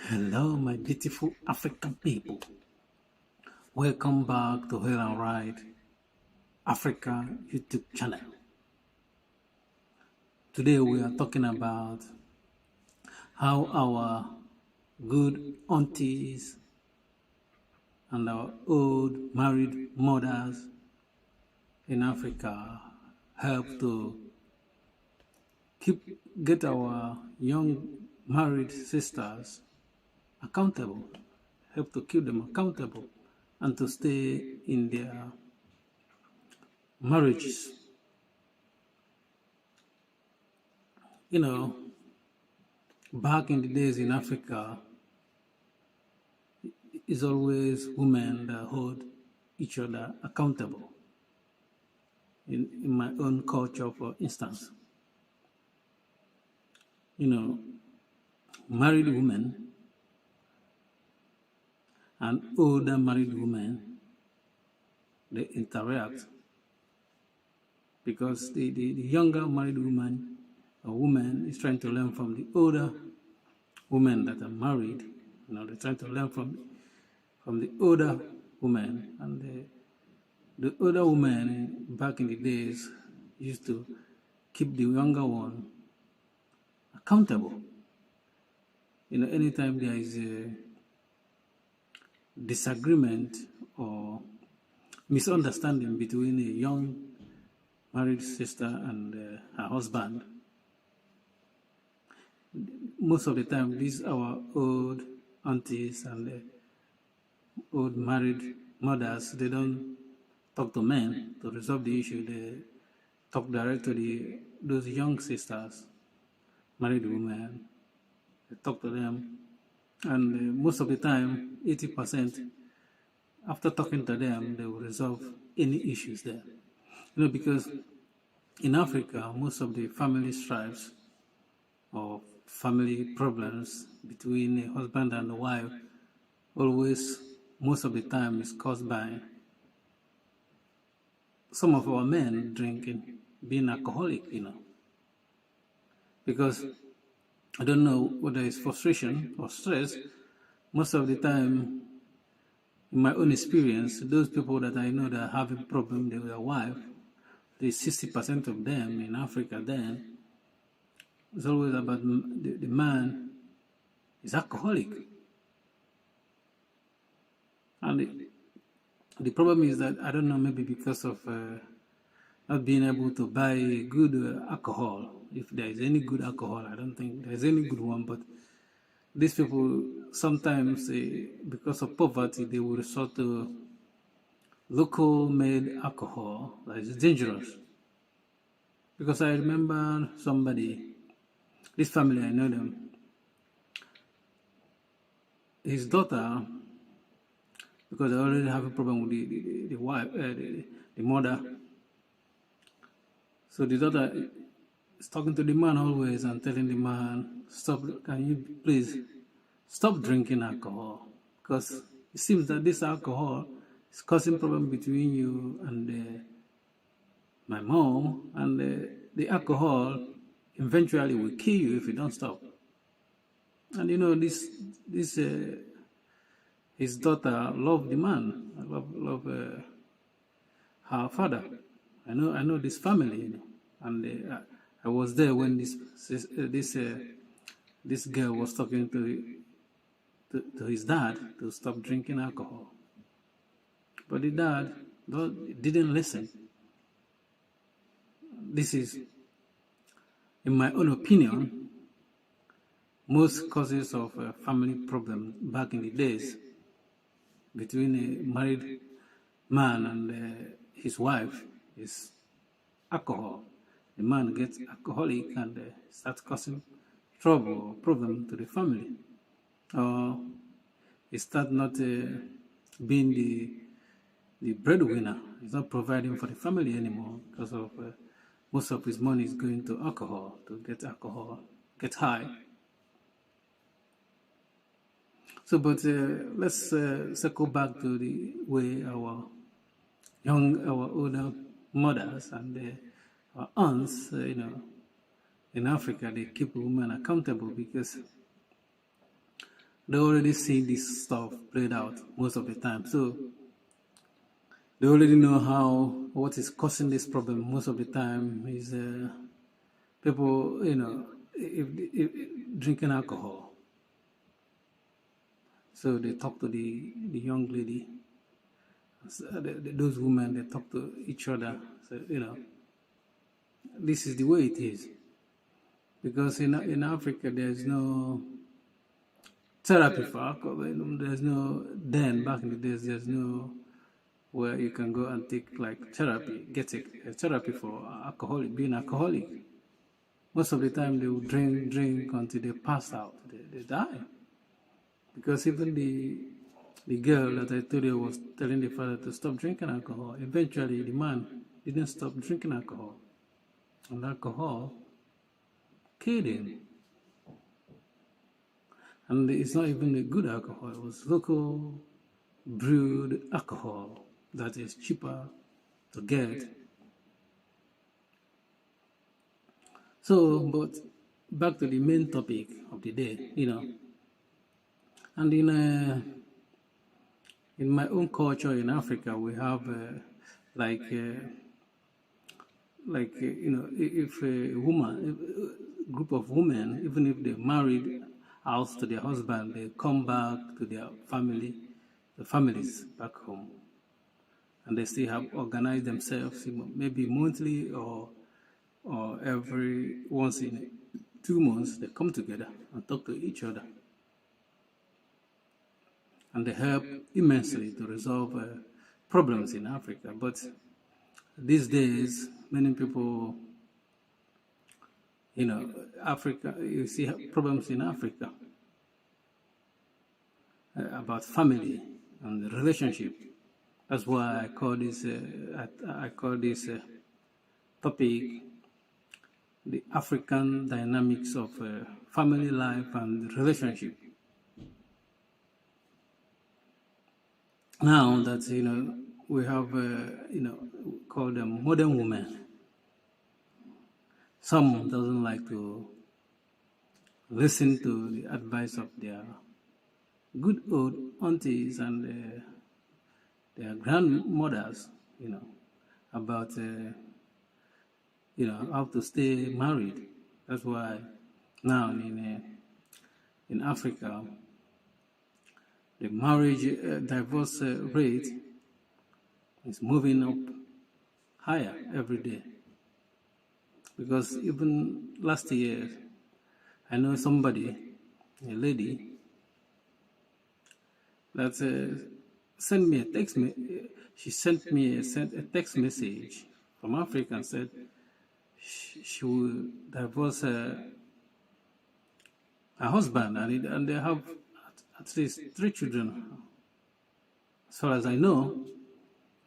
Hello, my beautiful African people. Welcome back to Hail and Ride Africa YouTube channel. Today we are talking about how our good aunties and our old married mothers in Africa help to get our young married sisters accountable, help to keep them accountable and to stay in their marriages. You know, back in the days in Africa, it's always women that hold each other accountable. In my own culture, for instance, married women and older married women, they interact because the younger married woman or woman is trying to learn from the older women that are married. They're trying to learn from the older women, and the older women back in the days used to keep the younger one accountable. Anytime there is a disagreement or misunderstanding between a young married sister and her husband, most of the time these our old aunties and old married mothers, they don't talk to men to resolve the issue. They talk direct to those young sisters, married women. They talk to them, and most of the time, 80%, after talking to them, they will resolve any issues there. Because in Africa, most of the family strives or family problems between a husband and a wife always, most of the time, is caused by some of our men drinking, being alcoholic, because I don't know whether it's frustration or stress. Most of the time, in my own experience, those people that I know that have a problem with their wife, the 60% of them in Africa then, it's always about the man is alcoholic. And the problem is that, I don't know, maybe because of not being able to buy good alcohol. If there is any good alcohol, I don't think there's any good one, but these people sometimes, because of poverty, they will resort to local made alcohol that is dangerous. Because I remember somebody, this family, I know them, his daughter, because they already have a problem with the wife, the mother. So the daughter is talking to the man always and telling the man, "Stop! Can you please stop drinking alcohol? Because it seems that this alcohol is causing problem between you and my mom, and the alcohol eventually will kill you if you don't stop." And his daughter loved the man. Love her father. I know this family, and I was there when this girl was talking to his dad to stop drinking alcohol, but the dad didn't listen. This is, in my own opinion, most causes of family problems back in the days between a married man and his wife is alcohol. The man gets alcoholic and starts causing trouble or problem to the family, or he starts not being the breadwinner. He's not providing for the family anymore because of most of his money is going to alcohol, to get high. So, but let's circle back to the way our older mothers and our aunts, in Africa, they keep women accountable, because they already see this stuff played out most of the time. So they already know what is causing this problem most of the time is people, if drinking alcohol. So they talk to the young lady. So those women, they talk to each other. So, this is the way it is. Because in Africa, there's no therapy for alcohol. There's no, then back in the days, there's no where you can go and take like therapy, get a therapy for being alcoholic. Most of the time they will drink until they pass out, they die. Because even the girl that I told you was telling the father to stop drinking alcohol. Eventually the man didn't stop drinking alcohol. And alcohol killed him. And it's not even a good alcohol, it was local brewed alcohol that is cheaper to get. So, but back to the main topic of the day, and in my own culture in Africa, we have if a group of women, even if they married out to their husband, they come back to their the families back home, and they still have organized themselves, maybe monthly or every once in 2 months, they come together and talk to each other. And they help immensely to resolve problems in Africa. But these days, many people, Africa, you see problems in Africa about family and the relationship. That's why I call this topic the African dynamics of family life and relationship. Now that we have call them modern women. Some doesn't like to listen to the advice of their good old aunties and their grandmothers, about how to stay married. That's why now in Africa, the marriage divorce rate is moving up higher every day. Because even last year, I know somebody, a lady, that sent me a text. She sent me a text message from Africa and said she will divorce her husband, and they have at least 3 children, as far as I know.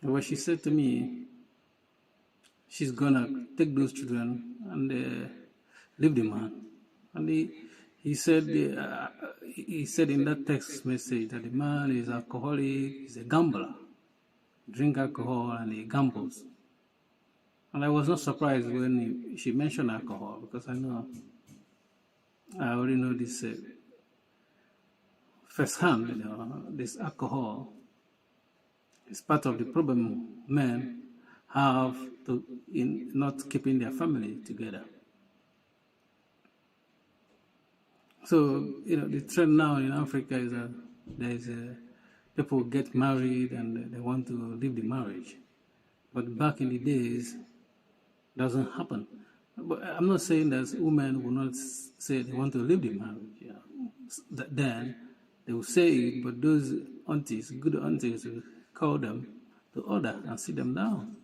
And what she said to me, she's gonna take those children and leave the man. And he said in that text message that the man is alcoholic, he's a gambler, drink alcohol and he gambles. And I was not surprised when she mentioned alcohol, because I already know this firsthand. This alcohol is part of the problem men have in not keeping their family together. So the trend now in Africa is that there's people get married and they want to leave the marriage, but back in the days, doesn't happen. But I'm not saying that women will not say they want to leave the marriage. Then they will say it, but those aunties, good aunties, will call them to order and sit them down.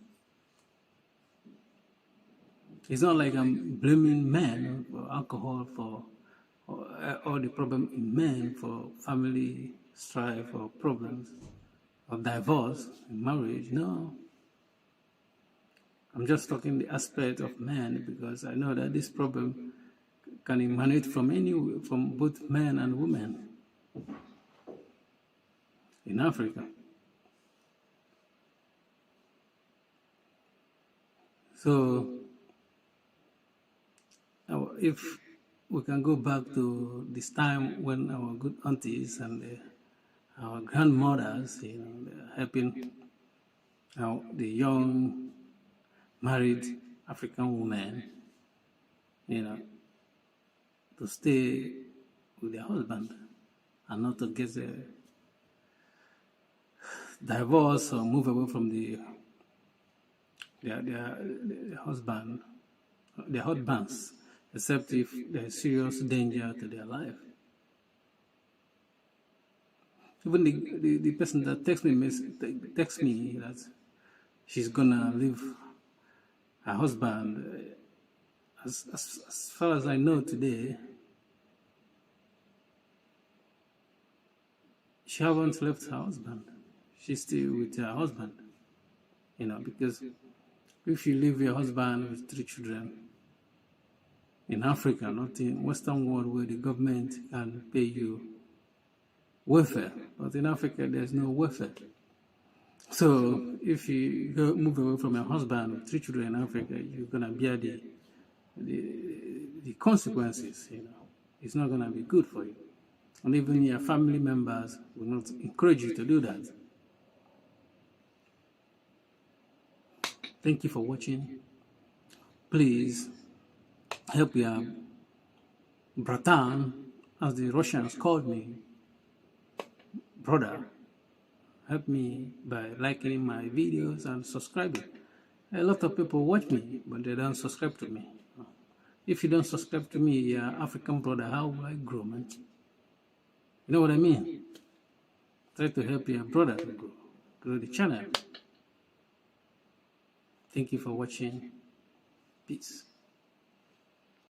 It's not like I'm blaming men for alcohol, for all the problem in men, for family strife or problems or divorce in marriage. No. I'm just talking the aspect of men, because I know that this problem can emanate from both men and women in Africa. So if we can go back to this time when our good aunties and our grandmothers, they're helping the young married African women, to stay with their husband and not to get a divorce or move away from their husband, their husbands, except if there's serious danger to their life. Even the person that texts me that she's gonna leave her husband, as far as I know today, she haven't left her husband. She's still with her husband, because if you leave your husband with 3 children in Africa, not in Western world where the government can pay you welfare, but in Africa there's no welfare. So if you move away from your husband with 3 children in Africa, you're gonna bear the consequences. It's not gonna be good for you, and even your family members will not encourage you to do that. Thank you for watching. Please help your bratan, as the Russians called me, brother. Help me by liking my videos and subscribing. A lot of people watch me, but they don't subscribe to me. If you don't subscribe to me, you're African brother, how will I grow, man? You know what I mean? Try to help your brother to grow the channel. Thank you for watching. Peace.